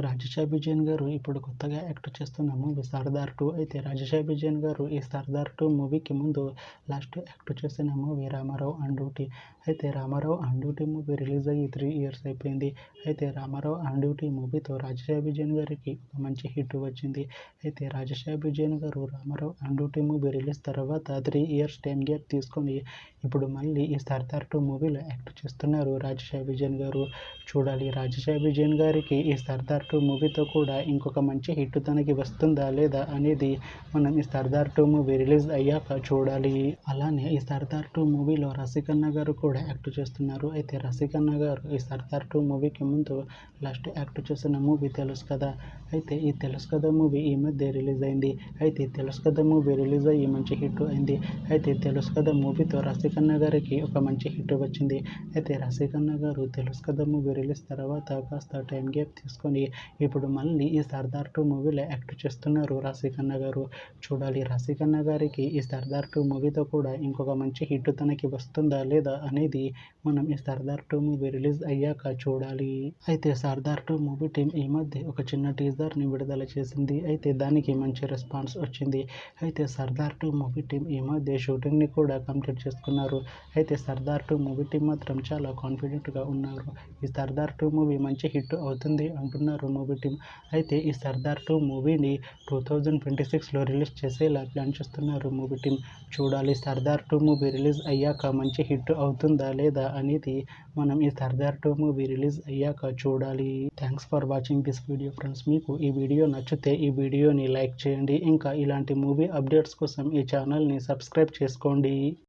రాజశేఖర్ విజయన్ గారు ఇప్పుడు కొత్తగా యాక్ట్ చేస్తున్న మూవీ 'సర్దార్ 2' అయితే రాజశేఖర్ విజయన్ గారు ఈ 'సర్దార్ 2' మూవీకి ముందు లాస్ట్ యాక్ట్ చేసిన మూవీ 'రామారావు ఆన్ డ్యూటీ'. అయితే 'Ramarao on duty' movie release అయ్యి 3 years అయిపోయింది. అయితే 'రామారావు ఆన్ డ్యూటీ' మూవీతో రాజశేఖర్ విజయన్ గారికి ఒక మంచి హిట్ వచ్చింది. అయితే రాజశేఖర్ విజయన్ గారు 'Ramarao on duty' movie release తర్వాత 3 years టైం గ్యాప్ తీసుకొని ఇప్పుడు మళ్ళీ ఈ 'సర్దార్ 2' మూవీలో యాక్ట్ చేస్తున్నారు రాజశేఖర్ విజయన్ గారు. చూడాలి రాజశేఖర్ విజయన్ గారికి ఈ 'సర్దార్ 2' మూవీతో కూడా ఇంకొక మంచి హిట్ తనకి వస్తుందా లేదా అనేది మనం ఈ 'సర్దార్ 2' మూవీ రిలీజ్ అయ్యాక చూడాలి. అలానే ఈ 'సర్దార్ 2' మూవీలో రసికన్న గారు కూడా యాక్ట్ చేస్తున్నారు. అయితే రసికన్న గారు ఈ 'సర్దార్ 2' మూవీకి ముందు లాస్ట్ యాక్ట్ చేసిన మూవీ 'తెలుసు కదా'. అయితే ఈ 'తెలుసు కదా' మూవీ ఈ మధ్య రిలీజ్ అయింది. అయితే 'తెలుసు కదా' మూవీ రిలీజ్ అయ్యి మంచి హిట్ అయింది. అయితే 'తెలుసు కదా' మూవీతో రసికన్న గారికి ఒక మంచి హిట్ వచ్చింది. అయితే రసికన్న గారు 'తెలుసు కదా' మూవీ రిలీజ్ తర్వాత కాస్త టైం గ్యాప్ తీసుకొని ఇప్పుడు మళ్ళీ ఈ 'సర్దార్ 2' మూవీలో యాక్ట్ చేస్తున్నారు రసికన్న గారు. చూడాలి రసికన్న గారికి ఈ 'సర్దార్ 2' మూవీతో కూడా ఇంకొక మంచి హిట్ తనకి వస్తుందా లేదా అనేది మనం ఈ 'సర్దార్ 2' మూవీ రిలీజ్ అయ్యాక చూడాలి. అయితే 'సర్దార్ 2' మూవీ టీం ఈ మధ్య ఒక చిన్న టీజర్ని విడుదల చేసింది. అయితే దానికి మంచి రెస్పాన్స్ వచ్చింది. అయితే 'సర్దార్ 2' మూవీ టీం ఈ మధ్య షూటింగ్ని కూడా కంప్లీట్ చేసుకున్నారు. అయితే 'సర్దార్ 2' మూవీ టీం మాత్రం చాలా కాన్ఫిడెంట్గా ఉన్నారు. ఈ 'సర్దార్ 2' మూవీ మంచి హిట్ అవుతుంది అంటున్నారు మూవీ టీం. అయితే ఈ 'సర్దార్ 2' మూవీని 2026లో రిలీజ్ చేసేలా ప్లాన్ చేస్తున్నారు మూవీ టీం. చూడాలి 'సర్దార్ 2' మూవీ రిలీజ్ అయ్యాక మంచి హిట్ అవుతుందా లేదా అనేది మనం ఈ 'సర్దార్ 2' మూవీ రిలీజ్ అయ్యాక చూడాలి. Thanks for watching this video friends. మీకు ఈ వీడియో నచ్చితే ఈ వీడియోని లైక్ చేయండి. ఇంకా ఇలాంటి మూవీ అప్డేట్స్ కోసం ఈ ఛానల్ని సబ్స్క్రైబ్ చేసుకోండి.